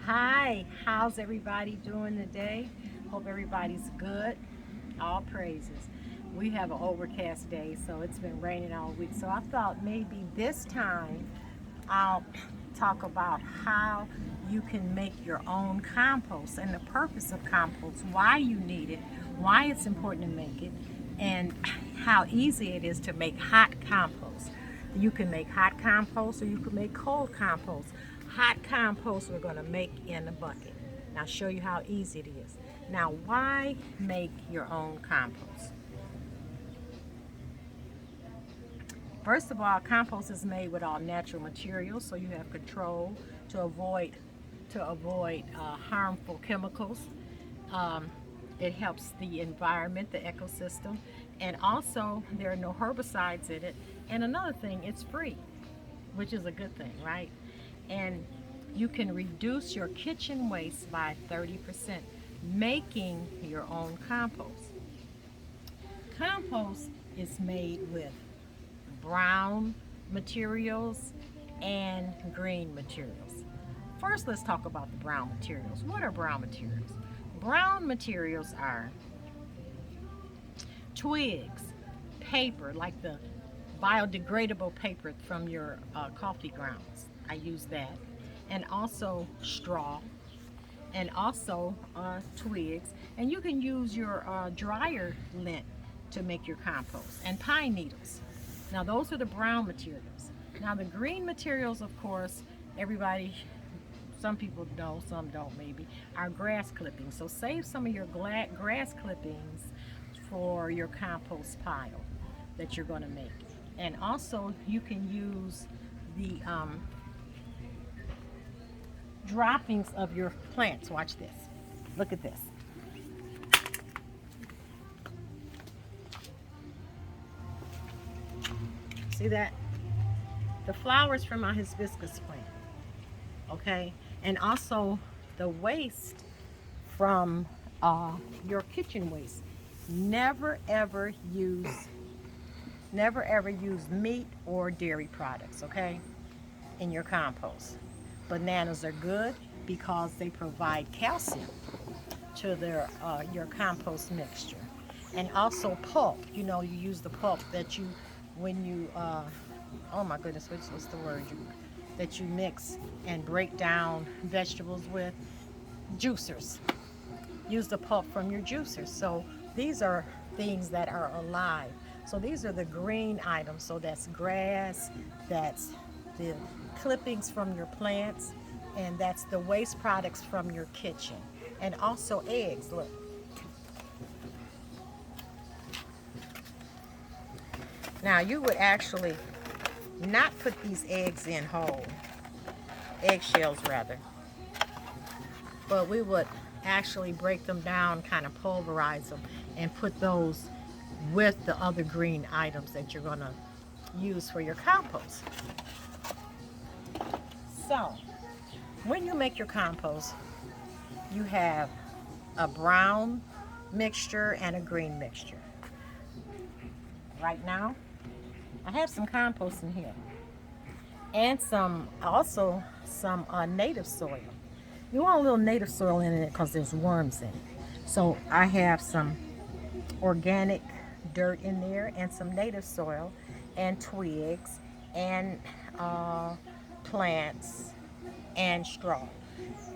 Hi, how's everybody doing today? Hope everybody's good. All praises. We have an overcast day, so it's been raining all week. So I thought maybe this time I'll talk about how you can make your own compost and the purpose of compost, why you need it, why it's important to make it, and how easy it is to make hot compost. You can make hot compost or you can make cold compost. Hot compost we're going to make in a bucket. Now I'll show you how easy it is. Now why make your own compost? First of all, compost is made with all natural materials, so you have control to avoid harmful chemicals. Um, it helps the environment, the ecosystem, and also there are no herbicides in it. And another thing, it's free, which is a good thing, right? And you can reduce your kitchen waste by 30% making your own compost. Compost is made with brown materials and green materials. First, let's talk about the brown materials. What are brown materials? Brown materials are twigs, paper, like the biodegradable paper from your coffee grounds. I use that. And also straw, and also twigs. And you can use your dryer lint to make your compost, and pine needles. Now those are the brown materials. Now the green materials, of course, everybody, some people know, some don't maybe, are grass clippings. So save some of your grass clippings for your compost pile that you're going to make. And also you can use the droppings of your plants. Watch this. Look at this. See that? The flowers from my hibiscus plant. Okay? And also the waste from your kitchen waste. Never ever use meat or dairy products, okay, in your compost. Bananas are good because they provide calcium to your compost mixture. And also pulp. You know, you use the pulp that you, when you, oh my goodness, what's the word? That you mix and break down vegetables with. Juicers. Use the pulp from your juicers. So these are things that are alive. So these are the green items. So that's grass, that's the clippings from your plants, and that's the waste products from your kitchen. And also eggs, look. Now you would actually not put these eggs in whole, eggshells rather, but we would actually break them down, kind of pulverize them, and put those with the other green items that you're going to use for your compost. So, when you make your compost, you have a brown mixture and a green mixture. Right now, I have some compost in here, and also some native soil. You want a little native soil in it because there's worms in it. So I have some organic dirt in there and some native soil and twigs and plants and straw.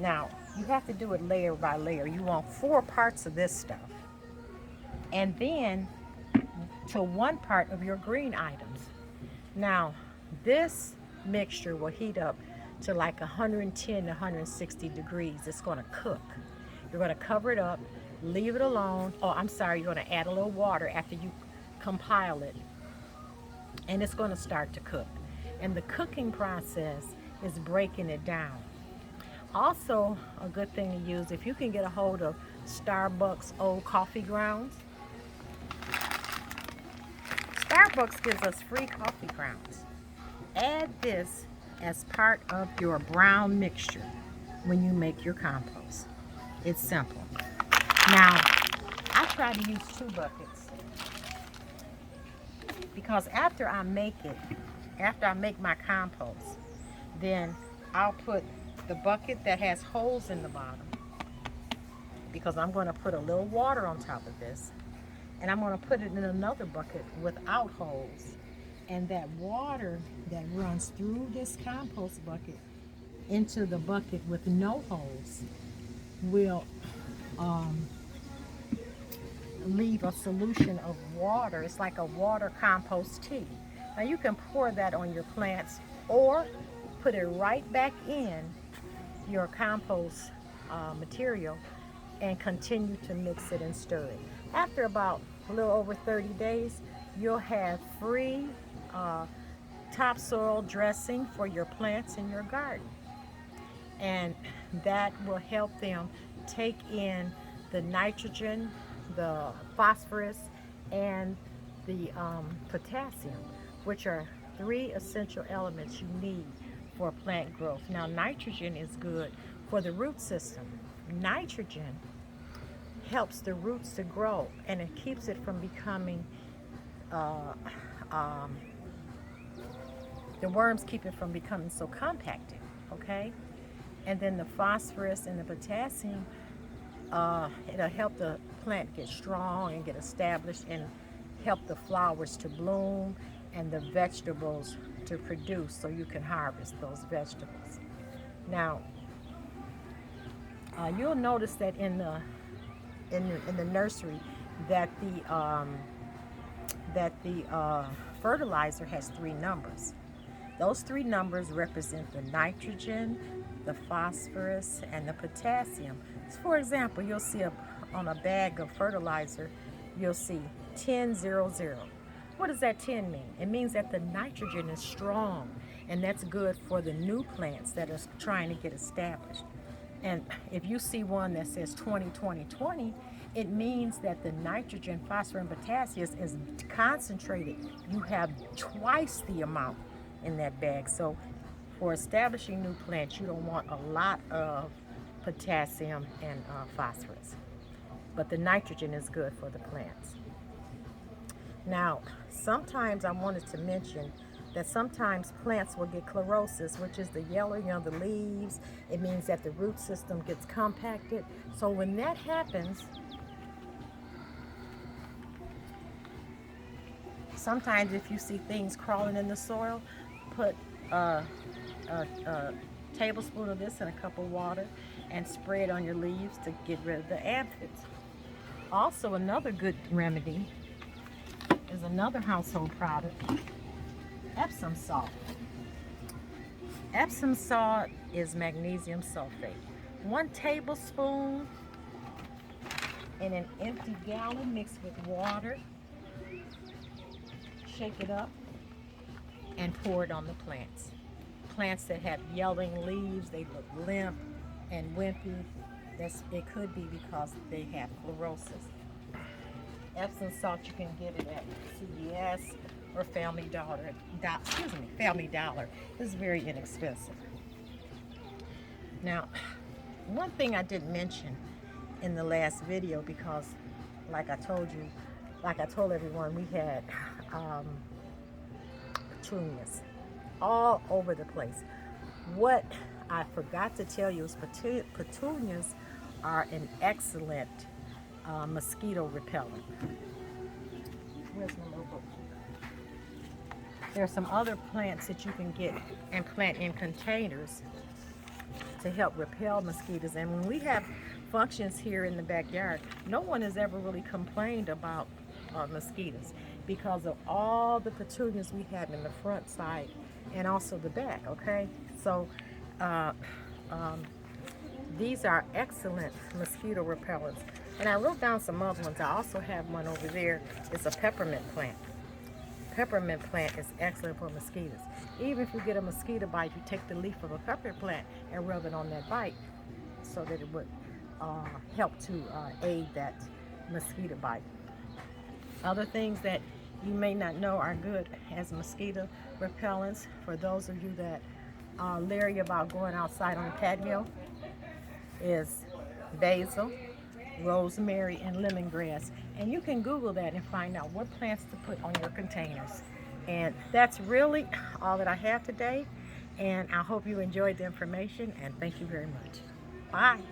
Now you have to do it layer by layer. You want 4 parts of this stuff, and then to 1 part of your green items. Now this mixture will heat up to like 110 to 160 degrees. It's going to cook. You're going to cover it up, leave it alone. Oh, I'm sorry, you're going to add a little water after you compile it, and it's going to start to cook. And the cooking process is breaking it down. Also, a good thing to use, if you can get a hold of Starbucks old coffee grounds. Starbucks gives us free coffee grounds. Add this as part of your brown mixture when you make your compost. It's simple. Now, I try to use 2 buckets because after I make my compost, then I'll put the bucket that has holes in the bottom, because I'm going to put a little water on top of this, and I'm going to put it in another bucket without holes. And that water that runs through this compost bucket into the bucket with no holes will leave a solution of water. It's like a water compost tea. Now you can pour that on your plants or put it right back in your compost material and continue to mix it and stir it. After about a little over 30 days, you'll have free topsoil dressing for your plants in your garden. And that will help them take in the nitrogen, the phosphorus, and the potassium, which are 3 essential elements you need for plant growth. Now, nitrogen is good for the root system. Nitrogen helps the roots to grow, and it keeps it from becoming, the worms keep it from becoming so compacted, okay? And then the phosphorus and the potassium, it'll help the plant get strong and get established and help the flowers to bloom and the vegetables to produce so you can harvest those vegetables. Now, you'll notice that in the nursery that the fertilizer has 3 numbers. Those 3 numbers represent the nitrogen, the phosphorus, and the potassium. So for example, you'll see on a bag of fertilizer, you'll see 10-0-0. What does that 10 mean? It means that the nitrogen is strong, and that's good for the new plants that are trying to get established. And if you see one that says 20-20-20, it means that the nitrogen, phosphorus, and potassium is concentrated. You have twice the amount in that bag. So for establishing new plants, you don't want a lot of potassium and phosphorus. But the nitrogen is good for the plants. Now, sometimes I wanted to mention that sometimes plants will get chlorosis, which is the yellowing of the leaves. It means that the root system gets compacted. So when that happens, sometimes if you see things crawling in the soil, put a tablespoon of this in a cup of water and spray it on your leaves to get rid of the aphids. Also, another good remedy is another household product, Epsom salt. Epsom salt is magnesium sulfate. 1 tablespoon in an empty gallon mixed with water. Shake it up and pour it on the plants. Plants that have yellowing leaves, they look limp and wimpy. It could be because they have chlorosis. Epsom salt, you can get it at CVS or Family Dollar. Family Dollar. It's very inexpensive. Now, one thing I didn't mention in the last video, because like I told everyone, we had petunias all over the place. What I forgot to tell you is petunias are an excellent mosquito repellent. Where's my little book? There are some other plants that you can get and plant in containers to help repel mosquitoes. And when we have functions here in the backyard, no one has ever really complained about mosquitoes because of all the petunias we have in the front side and also the back, okay? So these are excellent mosquito repellents. And I wrote down some other ones. I also have one over there. It's a peppermint plant. Peppermint plant is excellent for mosquitoes. Even if you get a mosquito bite, you take the leaf of a peppermint plant and rub it on that bite so that it would help to aid that mosquito bite. Other things that you may not know are good as mosquito repellents for those of you that are leery about going outside on the patio is basil, rosemary, and lemongrass. And you can Google that and find out what plants to put on your containers. And that's really all that I have today. And I hope you enjoyed the information, and thank you very much. Bye.